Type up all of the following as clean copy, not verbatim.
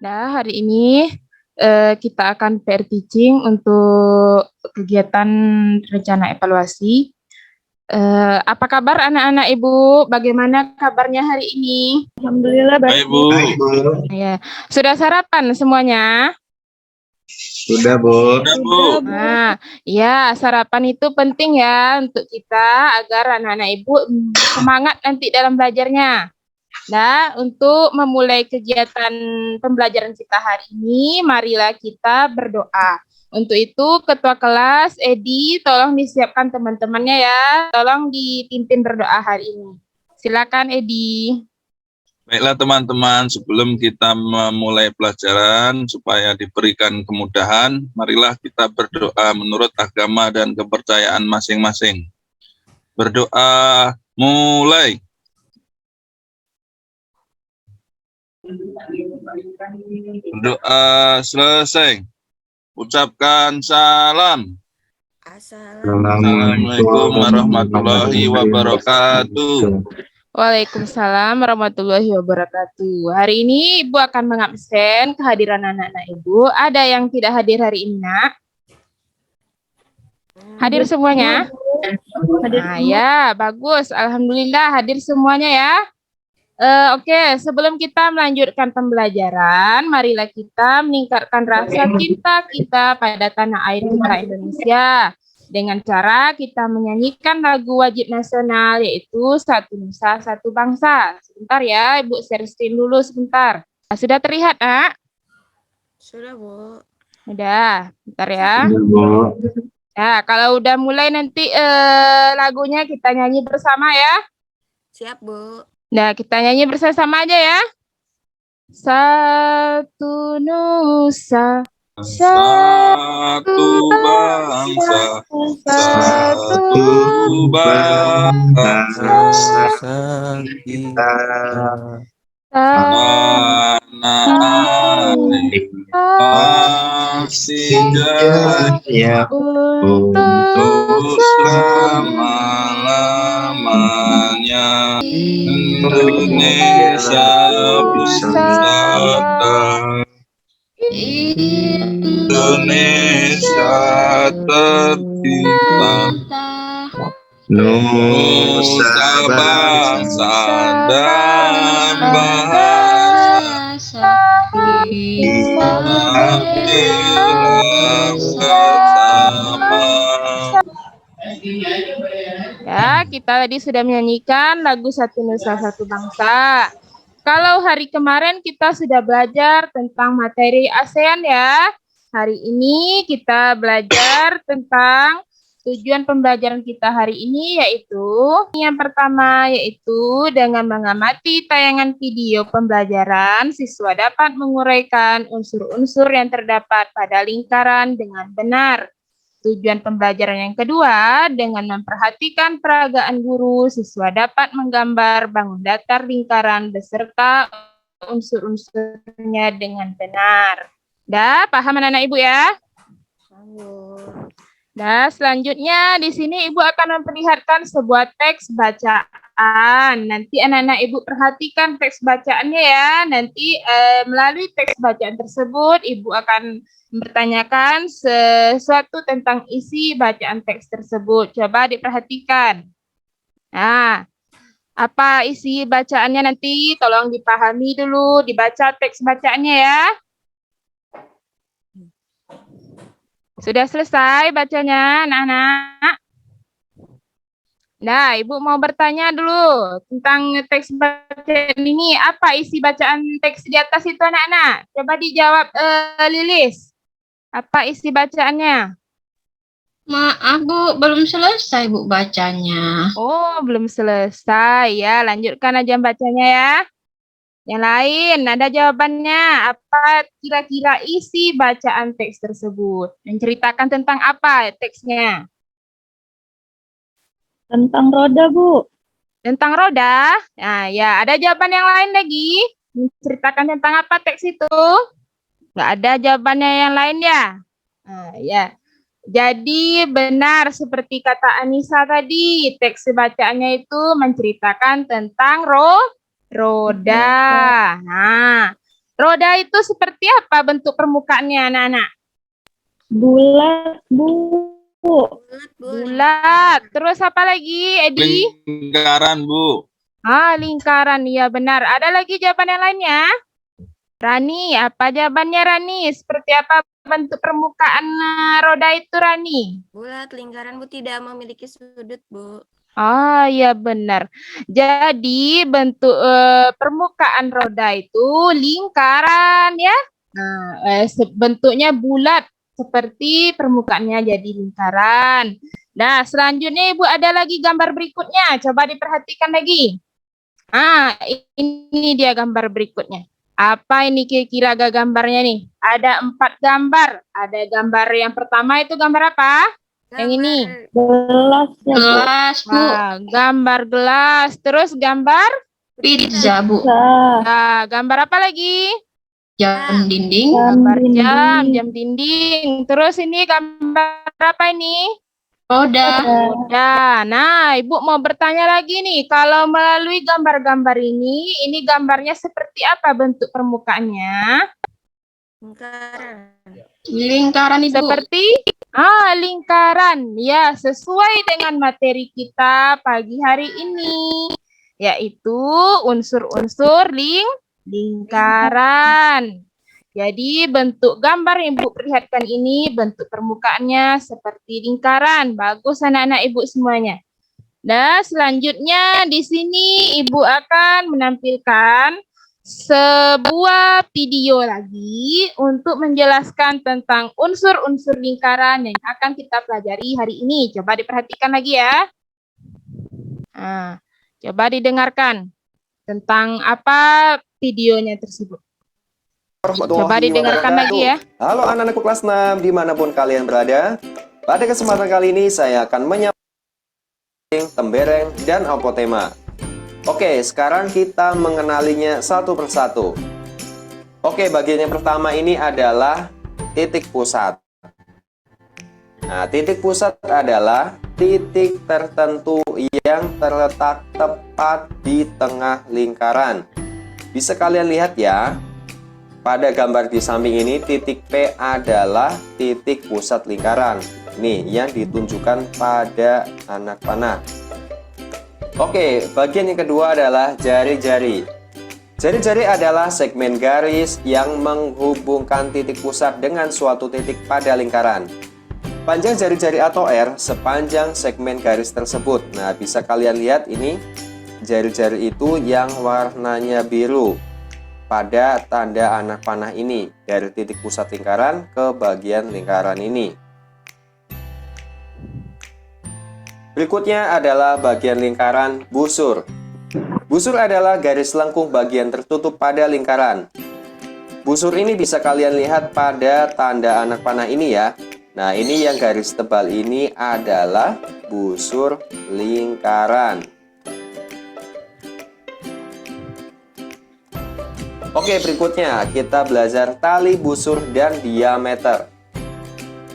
Nah, hari ini kita akan pair teaching untuk kegiatan rencana evaluasi. Apa kabar anak-anak Ibu? Bagaimana kabarnya hari ini? Alhamdulillah baik, Bu. Baik, Bu. Ya, sudah sarapan semuanya? Sudah, Bu. Sudah, Bu. Nah, ya sarapan itu penting ya untuk kita agar anak-anak Ibu semangat nanti dalam belajarnya. Nah, untuk memulai kegiatan pembelajaran kita hari ini, marilah kita berdoa. Untuk itu, Ketua Kelas, Edi, tolong disiapkan teman-temannya ya. Tolong dipimpin berdoa hari ini. Silakan, Edi. Baiklah teman-teman, sebelum kita memulai pelajaran supaya diberikan kemudahan, marilah kita berdoa menurut agama dan kepercayaan masing-masing. Berdoa mulai. Berdoa selesai. Ucapkan salam. Assalamualaikum warahmatullahi wabarakatuh. Waalaikumsalam warahmatullahi wabarakatuh. Hari ini Ibu akan mengabsen kehadiran anak-anak Ibu. Ada yang tidak hadir hari ini, Nak? Hadir semuanya? Nah, ya, bagus. Alhamdulillah hadir semuanya ya. Oke, sebelum kita melanjutkan pembelajaran, marilah kita meningkatkan rasa cinta kita pada tanah air kita Indonesia dengan cara kita menyanyikan lagu wajib nasional, yaitu Satu Nusa Satu Bangsa. Sebentar ya, Ibu share screen dulu sebentar. Sudah terlihat, Nak? Sudah, Bu. Udah, bentar ya. Bu. Ya, kalau udah mulai nanti lagunya kita nyanyi bersama ya. Siap, Bu. Nah, kita nyanyi bersama aja ya. Satu Nusa, Satu bangsa, satu bangsa, kita tanah air masih jaya untuk selama-lamanya. Indonesia bersatu, Indonesia tercinta, Nusa bangsa dan bahasa kita bersama. Ya, kita tadi sudah menyanyikan lagu Satu Nusa Satu Bangsa. Kalau hari kemarin kita sudah belajar tentang materi ASEAN ya. Hari ini kita belajar tentang tujuan pembelajaran kita hari ini, yaitu yang pertama yaitu dengan mengamati tayangan video pembelajaran, siswa dapat menguraikan unsur-unsur yang terdapat pada lingkaran dengan benar. Tujuan pembelajaran yang kedua, dengan memperhatikan peragaan guru, siswa dapat menggambar bangun datar lingkaran beserta unsur-unsurnya dengan benar. Dah, paham anak-anak Ibu ya? Nah, selanjutnya di sini Ibu akan memperlihatkan sebuah teks bacaan. Nanti anak-anak Ibu perhatikan teks bacaannya ya. Nanti melalui teks bacaan tersebut Ibu akan bertanyakan sesuatu tentang isi bacaan teks tersebut. Coba diperhatikan. Nah, apa isi bacaannya nanti? Tolong dipahami dulu, dibaca teks bacaannya ya. Sudah selesai bacanya, anak-anak? Nah, Ibu mau bertanya dulu tentang teks bacaan ini. Apa isi bacaan teks di atas itu, anak-anak? Coba dijawab, Lilis. Apa isi bacaannya? Maaf, Bu, belum selesai, Bu, bacanya. Oh, belum selesai ya. Lanjutkan aja bacanya ya. Yang lain, ada jawabannya. Apa kira-kira isi bacaan teks tersebut? Menceritakan tentang apa teksnya? Tentang roda, Bu. Tentang roda? Nah, ya, ada jawaban yang lain lagi. Menceritakan tentang apa teks itu? Nggak ada jawabannya yang lain ya? Nah, ya. Jadi benar seperti kata Anissa tadi, teks bacaannya itu menceritakan tentang roda. Nah, roda roda itu seperti apa bentuk permukaannya, anak-anak? Bulat, Bu. Bulat, Bu. Bulat. Terus apa lagi, Edi? Lingkaran, Bu. Lingkaran. Iya, benar. Ada lagi jawaban yang lainnya? Rani, apa jawabannya, Rani? Seperti apa bentuk permukaan roda itu, Rani? Bulat, lingkaran, Bu. Tidak memiliki sudut, Bu. Iya benar. Jadi bentuk permukaan roda itu lingkaran ya. Nah, bentuknya bulat seperti permukaannya jadi lingkaran. Nah, selanjutnya Ibu ada lagi gambar berikutnya. Coba diperhatikan lagi. Ini dia gambar berikutnya. Apa ini kira-kira gambarnya nih? Ada 4 gambar. Ada gambar yang pertama itu gambar apa? Yang ini. Gelas, ya, Bu. Gelas, Bu. Gambar gelas. Terus gambar? Pizza, Bu. Bisa. Gambar apa lagi? Jam dinding. Gambar dinding. jam dinding. Terus ini gambar apa ini? Roda. Roda. Nah, Ibu mau bertanya lagi nih. Kalau melalui gambar-gambar ini gambarnya seperti apa bentuk permukaannya? Lingkaran. Lingkaran, Ibu. Seperti lingkaran. Ya, sesuai dengan materi kita pagi hari ini, yaitu unsur-unsur lingkaran. Jadi bentuk gambar yang Ibu perlihatkan ini bentuk permukaannya seperti lingkaran. Bagus anak-anak Ibu semuanya. Nah, selanjutnya di sini Ibu akan menampilkan sebuah video lagi untuk menjelaskan tentang unsur-unsur lingkaran yang akan kita pelajari hari ini. Coba diperhatikan lagi ya. Coba didengarkan tentang apa videonya tersebut. Coba didengarkan lagi ya. Halo anak-anakku kelas 6 dimanapun kalian berada. Pada kesempatan kali ini saya akan menyampaikan tembereng dan apotema. Oke, sekarang kita mengenalinya satu persatu. Oke, bagian yang pertama ini adalah titik pusat. Nah, titik pusat adalah titik tertentu yang terletak tepat di tengah lingkaran. Bisa kalian lihat ya, pada gambar di samping ini titik P adalah titik pusat lingkaran. Nih, yang ditunjukkan pada anak panah. Oke, bagian yang kedua adalah jari-jari. Jari-jari adalah segmen garis yang menghubungkan titik pusat dengan suatu titik pada lingkaran. Panjang jari-jari atau R sepanjang segmen garis tersebut. Nah, bisa kalian lihat ini jari-jari itu yang warnanya biru pada tanda anak panah ini, dari titik pusat lingkaran ke bagian lingkaran ini. Berikutnya adalah bagian lingkaran busur. Busur adalah garis lengkung bagian tertutup pada lingkaran. Busur ini bisa kalian lihat pada tanda anak panah ini ya. Nah, ini yang garis tebal ini adalah busur lingkaran. Oke, berikutnya kita belajar tali busur dan diameter.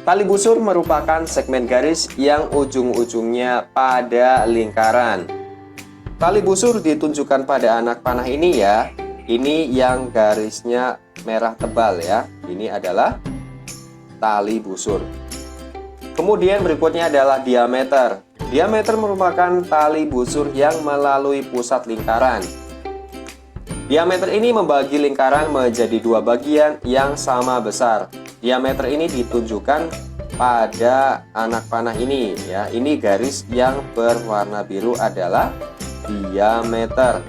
Tali busur merupakan segmen garis yang ujung-ujungnya pada lingkaran. Tali busur ditunjukkan pada anak panah ini ya. Ini yang garisnya merah tebal ya. Ini adalah tali busur. Kemudian berikutnya adalah diameter. Diameter merupakan tali busur yang melalui pusat lingkaran. Diameter ini membagi lingkaran menjadi 2 bagian yang sama besar. Diameter ini ditunjukkan pada anak panah ini ya. Ini garis yang berwarna biru adalah diameter.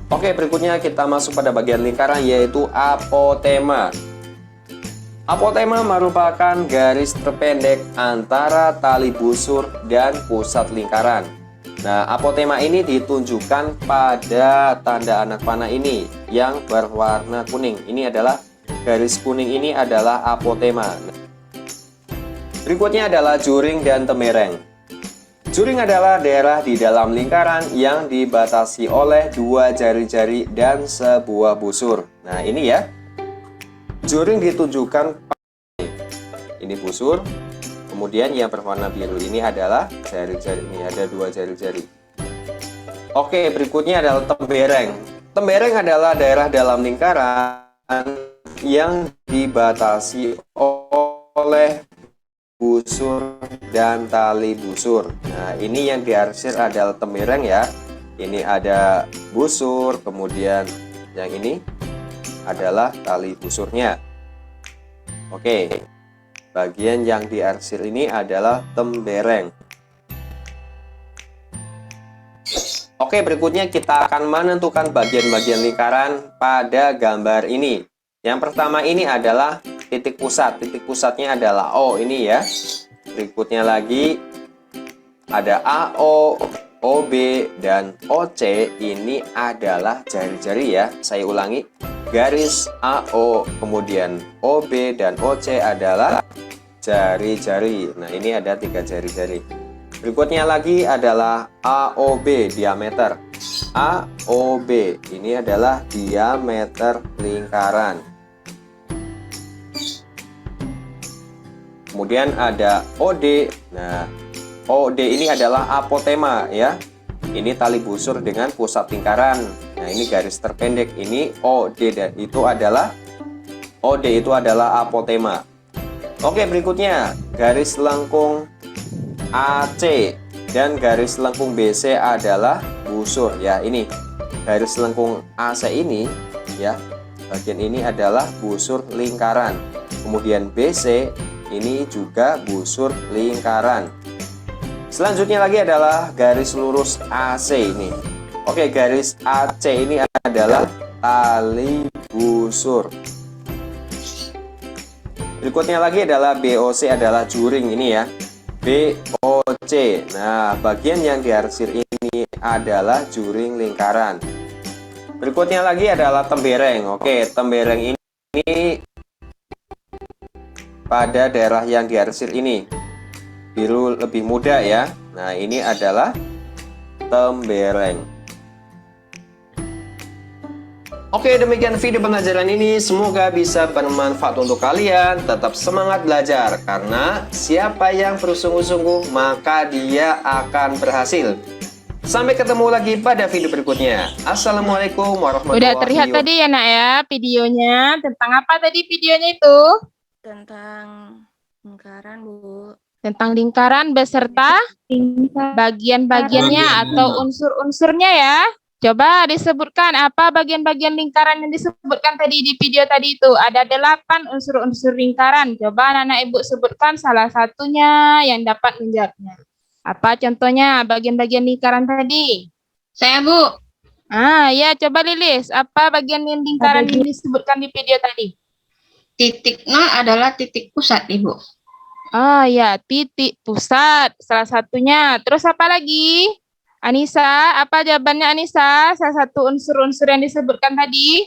Oke, berikutnya kita masuk pada bagian lingkaran yaitu apotema. Apotema merupakan garis terpendek antara tali busur dan pusat lingkaran. Nah, apotema ini ditunjukkan pada tanda anak panah ini yang berwarna kuning. Ini adalah garis kuning, ini adalah apotema. Berikutnya adalah juring dan tembereng. Juring adalah daerah di dalam lingkaran yang dibatasi oleh 2 jari-jari dan sebuah busur. Nah, ini ya. Juring ditunjukkan ini busur. Kemudian yang berwarna biru ini adalah jari-jari, ini ada 2 jari-jari. Oke, berikutnya adalah tembereng. Tembereng adalah daerah dalam lingkaran yang dibatasi oleh busur dan tali busur. Nah, ini yang diarsir adalah tembereng ya. Ini ada busur, kemudian yang ini adalah tali busurnya. Oke, bagian yang diarsir ini adalah tembereng. Oke, berikutnya kita akan menentukan bagian-bagian lingkaran pada gambar ini. Yang pertama ini adalah titik pusat. Titik pusatnya adalah O ini ya. Berikutnya lagi ada AO, OB, dan OC. Ini adalah jari-jari ya. Saya ulangi. Garis AO, kemudian OB, dan OC adalah jari-jari. Nah, ini ada 3 jari-jari. Berikutnya lagi adalah AOB, diameter. AOB ini adalah diameter lingkaran. Kemudian ada OD. Nah, OD ini adalah apotema ya. Ini tali busur dengan pusat lingkaran. Nah, ini garis terpendek. Ini OD dan OD itu adalah apotema. Oke, berikutnya garis lengkung AC dan garis lengkung BC adalah busur ya. Ini garis lengkung AC ini ya, bagian ini adalah busur lingkaran. Kemudian BC ini juga busur lingkaran. Selanjutnya lagi adalah garis lurus AC ini. Oke, garis AC ini adalah tali busur. Berikutnya lagi adalah BOC, adalah juring ini ya. BOC. Nah, bagian yang diarsir ini adalah juring lingkaran. Berikutnya lagi adalah tembereng. Oke, tembereng ini pada daerah yang diarsir ini. Biru lebih muda ya. Nah, ini adalah tembereng. Oke, demikian video pembelajaran ini. Semoga bisa bermanfaat untuk kalian. Tetap semangat belajar, karena siapa yang bersungguh-sungguh maka dia akan berhasil. Sampai ketemu lagi pada video berikutnya. Assalamualaikum warahmatullahi Udah wabarakatuh. terlihat tadi ya nak ya videonya. Tentang apa tadi videonya itu? Tentang lingkaran, Bu. Tentang lingkaran beserta bagian-bagiannya atau unsur-unsurnya ya. Coba disebutkan apa bagian-bagian lingkaran yang disebutkan tadi di video tadi itu. Ada 8 unsur-unsur lingkaran. Coba anak-anak ibu sebutkan salah satunya yang dapat menjawabnya. Apa contohnya bagian-bagian lingkaran tadi? Saya, Bu. Ya, coba Lilis. Apa bagian lingkaran yang disebutkan di video tadi? Titik 0 adalah titik pusat, Ibu. Ya, titik pusat. Salah satunya. Terus apa lagi? Anissa, apa jawabannya Anissa? Salah satu unsur-unsur yang disebutkan tadi?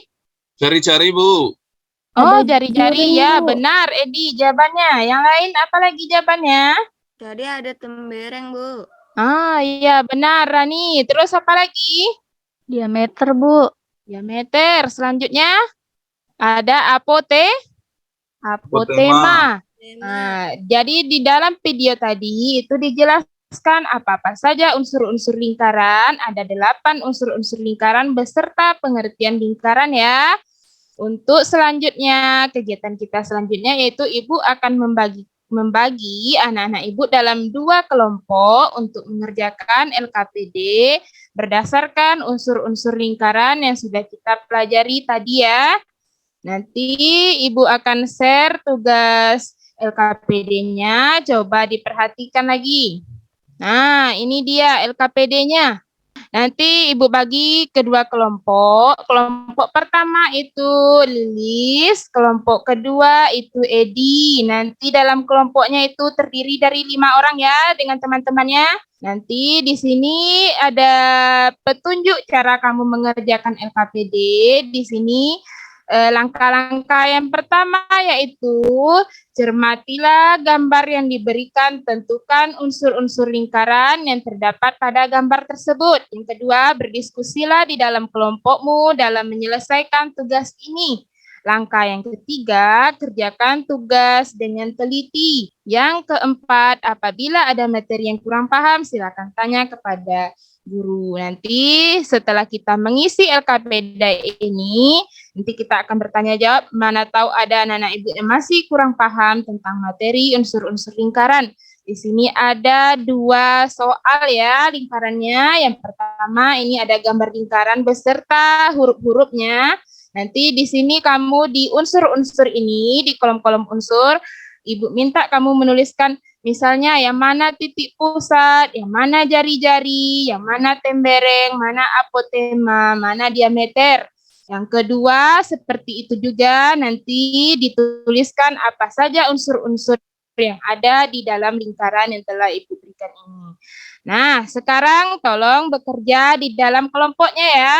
Cari-cari, Bu. Oh, Ada jari-jari juring, ya. Bu. Benar, Edi jawabannya. Yang lain apa lagi jawabannya? Tadi ada tembereng, Bu. Iya benar, Rani. Terus apa lagi? Diameter, Bu. Diameter. Selanjutnya ada apotema. Jadi di dalam video tadi itu dijelaskan apa-apa saja unsur-unsur lingkaran. Ada 8 unsur-unsur lingkaran beserta pengertian lingkaran ya. Untuk selanjutnya, kegiatan kita selanjutnya yaitu Ibu akan membagi anak-anak Ibu dalam 2 kelompok untuk mengerjakan LKPD berdasarkan unsur-unsur lingkaran yang sudah kita pelajari tadi ya. Nanti Ibu akan share tugas LKPD-nya, coba diperhatikan lagi. Nah, ini dia LKPD-nya. Nanti Ibu bagi kedua kelompok. Kelompok pertama itu Lilis, kelompok kedua itu Edi. Nanti dalam kelompoknya itu terdiri dari 5 orang ya dengan teman-temannya. Nanti di sini ada petunjuk cara kamu mengerjakan LKPD. Di sini langkah-langkah yang pertama yaitu cermatilah gambar yang diberikan, tentukan unsur-unsur lingkaran yang terdapat pada gambar tersebut. Yang kedua, berdiskusilah di dalam kelompokmu dalam menyelesaikan tugas ini. Langkah yang ketiga, kerjakan tugas dengan teliti. Yang keempat, apabila ada materi yang kurang paham, silakan tanya kepada guru. Nanti setelah kita mengisi LKPD ini, nanti kita akan bertanya jawab, mana tahu ada anak-anak ibu yang masih kurang paham tentang materi unsur-unsur lingkaran. Di sini ada 2 soal ya lingkarannya. Yang pertama ini ada gambar lingkaran beserta huruf-hurufnya. Nanti di sini kamu di unsur-unsur ini, di kolom-kolom unsur, Ibu minta kamu menuliskan misalnya yang mana titik pusat, yang mana jari-jari, yang mana tembereng, mana apotema, mana diameter. Yang kedua, seperti itu juga nanti dituliskan apa saja unsur-unsur yang ada di dalam lingkaran yang telah Ibu berikan ini. Nah, sekarang tolong bekerja di dalam kelompoknya ya.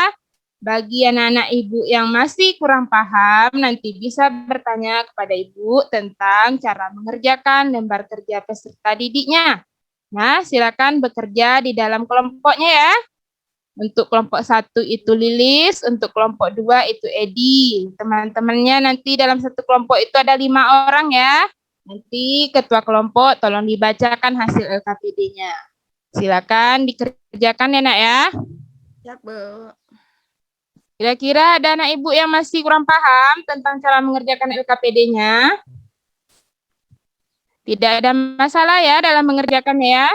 Bagi anak-anak Ibu yang masih kurang paham, nanti bisa bertanya kepada Ibu tentang cara mengerjakan lembar kerja peserta didiknya. Nah, silakan bekerja di dalam kelompoknya ya. Untuk kelompok 1 itu Lilis, untuk kelompok 2 itu Edi. Teman-temannya nanti dalam satu kelompok itu ada 5 orang ya. Nanti ketua kelompok tolong dibacakan hasil LKPD-nya. Silakan dikerjakan ya nak ya. Siap, Bu. Kira-kira ada anak ibu yang masih kurang paham tentang cara mengerjakan LKPD-nya? Tidak ada masalah ya dalam mengerjakannya ya?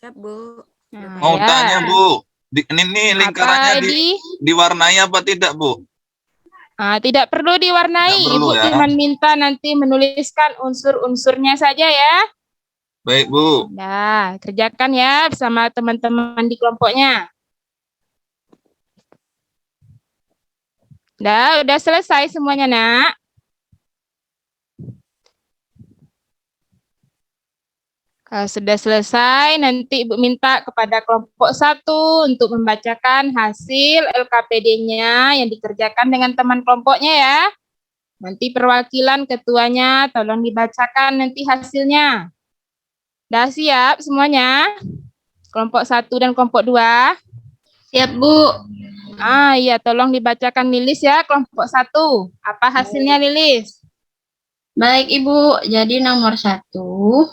Siap, Bu. Nah, Mau ya. tanya, Bu. Ini lingkarannya Apa, Edi? diwarnai apa tidak, Bu? Tidak perlu diwarnai, Tidak perlu, Ibu ya. cuma minta nanti menuliskan unsur-unsurnya saja ya. Baik, Bu. Nah, kerjakan ya bersama teman-teman di kelompoknya. Udah selesai semuanya, nak. Kalau sudah selesai, nanti Ibu minta kepada kelompok 1 untuk membacakan hasil LKPD-nya yang dikerjakan dengan teman kelompoknya ya. Nanti perwakilan ketuanya tolong dibacakan nanti hasilnya. Udah siap semuanya? Kelompok 1 dan kelompok 2? Siap, Bu. Iya, tolong dibacakan Lilis ya, kelompok 1. Apa hasilnya Lilis? Baik, Ibu. Jadi nomor 1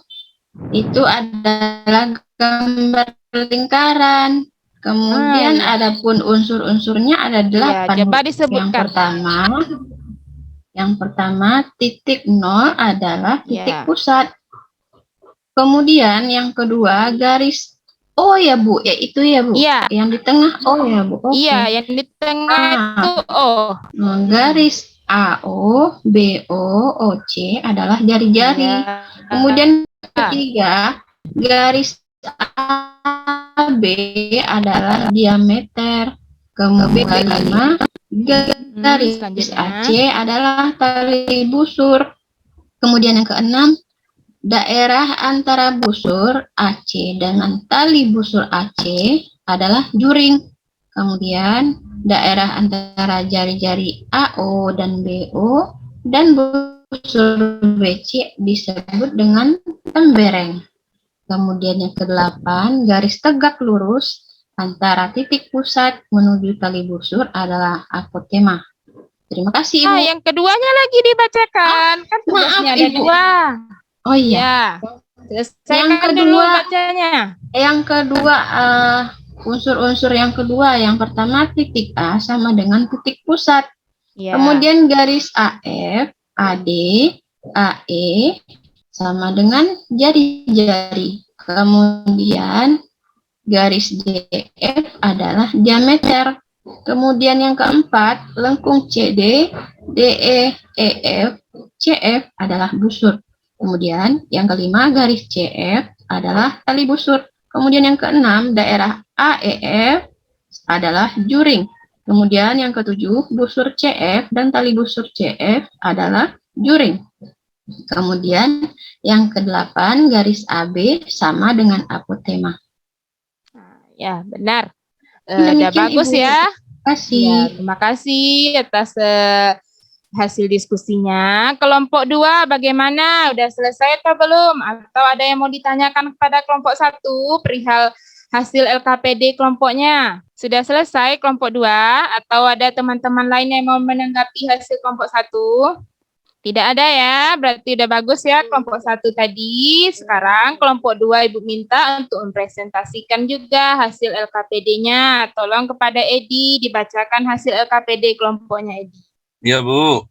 itu adalah gambar lingkaran. Kemudian adapun unsur-unsurnya ada 8. Ya, coba disebutkan. Yang pertama titik 0 adalah titik Ya. pusat. Kemudian yang kedua garis O ya Bu, ya itu ya Bu. Iya. Yang di tengah O ya Bu. Oke. Iya, yang di tengah itu O. Garis AO, BO, OC adalah jari-jari. Ya. Kemudian ketiga, garis AB adalah diameter. Kemudian kelima, garis selanjutnya. AC adalah tali busur. Kemudian yang keenam, daerah antara busur AC dengan tali busur AC adalah juring. Kemudian daerah antara jari-jari AO dan BO dan busur BC disebut dengan tembereng. Kemudian yang ke-8, garis tegak lurus antara titik pusat menuju tali busur adalah apotema. Terima kasih, Ibu. Yang keduanya lagi dibacakan. Kan tugasnya ada Ibu. 2. Oh iya. Ya. Selesaikan Yang dulu kedua- bacanya. Yang kedua, unsur-unsur yang kedua. Yang pertama, titik A sama dengan titik pusat. Ya. Kemudian garis AF, AD, AE sama dengan jari-jari. Kemudian garis JF adalah diameter. Kemudian yang keempat, lengkung CD, DE, EF, CF adalah busur. Kemudian yang kelima, garis CF adalah tali busur. Kemudian yang keenam, daerah AEF adalah juring. Kemudian yang ketujuh, busur CF dan tali busur CF adalah juring. Kemudian yang kedelapan, garis AB sama dengan apotema. Ya, benar. Demikian, Udah bagus Ibu. ya. Terima kasih. Ya, terima kasih atas hasil diskusinya. Kelompok 2 bagaimana? Udah selesai atau belum? Atau ada yang mau ditanyakan kepada kelompok 1 perihal hasil LKPD kelompoknya? Sudah selesai kelompok 2 atau ada teman-teman lain yang mau menanggapi hasil kelompok 1? Tidak ada ya, berarti udah bagus ya kelompok 1 tadi. Sekarang kelompok 2 Ibu minta untuk mempresentasikan juga hasil LKPD-nya. Tolong kepada Edi dibacakan hasil LKPD kelompoknya Edi. Iya, Bu.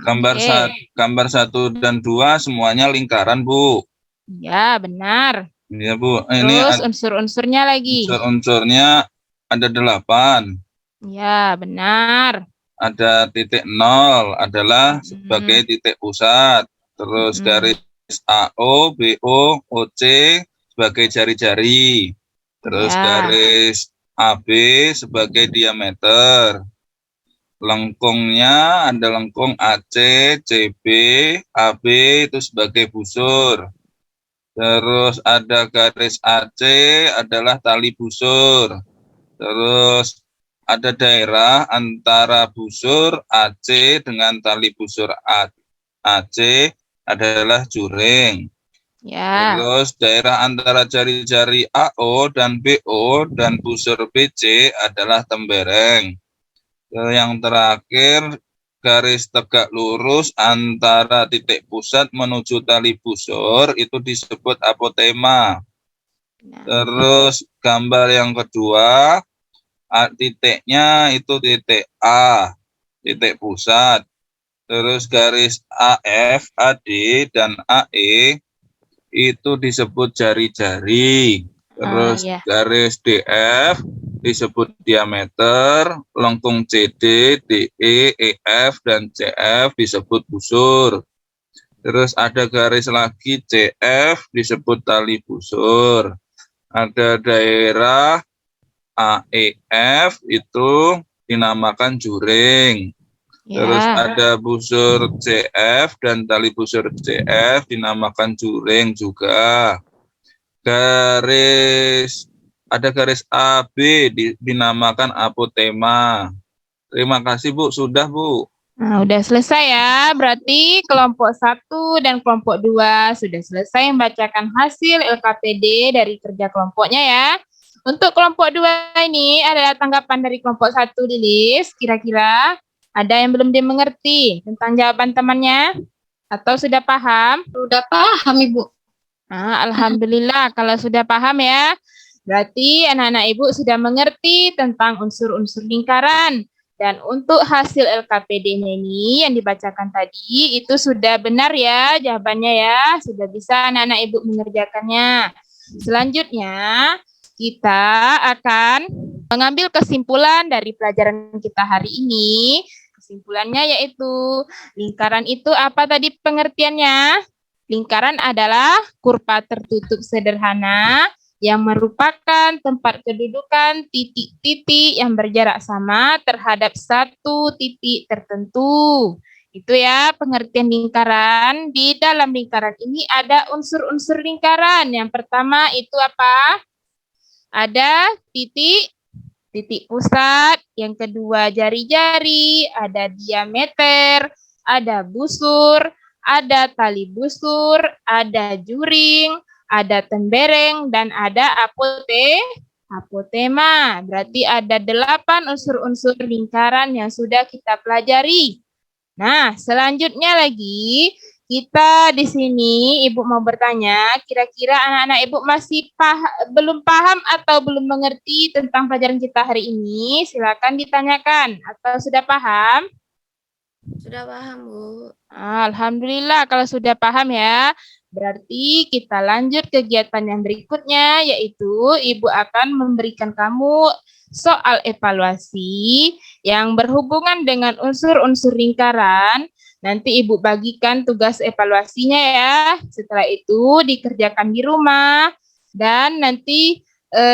Gambar 1 dan 2 semuanya lingkaran, Bu. Ya, benar. Iya, Bu. Terus unsur-unsurnya lagi. Unsur-unsurnya ada 8. Ya, benar. Ada titik 0 adalah sebagai titik pusat. Terus garis AO, BO, OC sebagai jari-jari. Terus garis AB sebagai diameter. Lengkungnya ada lengkung AC, CB, AB itu sebagai busur. Terus ada garis AC adalah tali busur. Terus ada daerah antara busur AC dengan tali busur AC adalah juring. Ya. Terus daerah antara jari-jari AO dan BO dan busur BC adalah tembereng. Yang terakhir, garis tegak lurus antara titik pusat menuju tali busur itu disebut apotema. Terus gambar yang kedua, titiknya itu titik A, titik pusat. Terus garis AF, AD, dan AE itu disebut jari-jari. Terus garis DF disebut diameter, lengkung CD, DE, EF, dan CF disebut busur. Terus ada garis lagi CF disebut tali busur. Ada daerah AEF itu dinamakan juring. Terus ada busur CF dan tali busur CF dinamakan juring juga. Ada garis AB dinamakan apotema. Terima kasih, Bu. Sudah, Bu. Nah, udah selesai ya. Berarti kelompok 1 dan kelompok 2 sudah selesai membacakan hasil LKPD dari kerja kelompoknya ya. Untuk kelompok 2 ini ada tanggapan dari kelompok 1 Lilis. Kira-kira ada yang belum dimengerti tentang jawaban temannya? Atau sudah paham? Sudah paham, Ibu. Nah, alhamdulillah kalau sudah paham ya. Berarti anak-anak Ibu sudah mengerti tentang unsur-unsur lingkaran. Dan untuk hasil LKPD-nya ini yang dibacakan tadi itu sudah benar ya jawabannya ya. Sudah bisa anak-anak Ibu mengerjakannya. Selanjutnya kita akan mengambil kesimpulan dari pelajaran kita hari ini. Kesimpulannya yaitu lingkaran itu apa tadi pengertiannya? Lingkaran adalah kurva tertutup sederhana yang merupakan tempat kedudukan titik-titik yang berjarak sama terhadap satu titik tertentu. Itu ya pengertian lingkaran. Di dalam lingkaran ini ada unsur-unsur lingkaran. Yang pertama itu apa? Ada titik pusat. Yang kedua jari-jari, ada diameter, ada busur, ada tali busur, ada juring, ada tembereng, dan ada apotema. Berarti ada 8 unsur-unsur lingkaran yang sudah kita pelajari. Nah, selanjutnya lagi, kita di sini Ibu mau bertanya, kira-kira anak-anak Ibu masih belum paham atau belum mengerti tentang pelajaran kita hari ini? Silakan ditanyakan. Atau sudah paham? Sudah paham, Bu. Alhamdulillah kalau sudah paham ya. Berarti kita lanjut kegiatan yang berikutnya, yaitu Ibu akan memberikan kamu soal evaluasi yang berhubungan dengan unsur-unsur lingkaran. Nanti Ibu bagikan tugas evaluasinya ya. Setelah itu dikerjakan di rumah. Dan nanti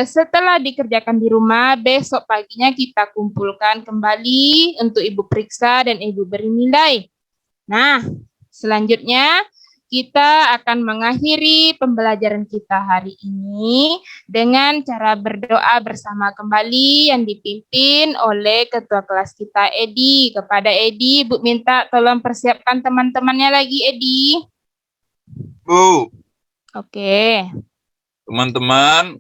setelah dikerjakan di rumah, besok paginya kita kumpulkan kembali untuk Ibu periksa dan Ibu beri nilai. Nah, selanjutnya kita akan mengakhiri pembelajaran kita hari ini dengan cara berdoa bersama kembali yang dipimpin oleh ketua kelas kita, Edi. Kepada Edi, Ibu minta tolong persiapkan teman-temannya lagi, Edi. Bu. Oke. Teman-teman,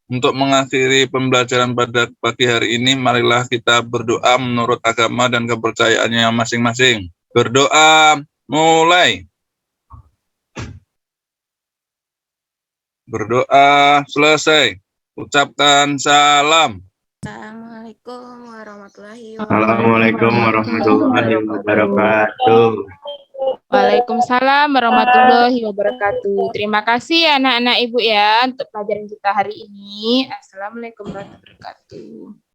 untuk mengakhiri pembelajaran pada pagi hari ini, marilah kita berdoa menurut agama dan kepercayaannya masing-masing. Berdoa, Mulai. Berdoa selesai. Ucapkan salam. Assalamualaikum warahmatullahi Assalamualaikum warahmatullahi wabarakatuh. Waalaikumsalam warahmatullahi wabarakatuh. Terima kasih anak-anak Ibu ya untuk pelajaran kita hari ini. Assalamualaikum warahmatullahi wabarakatuh.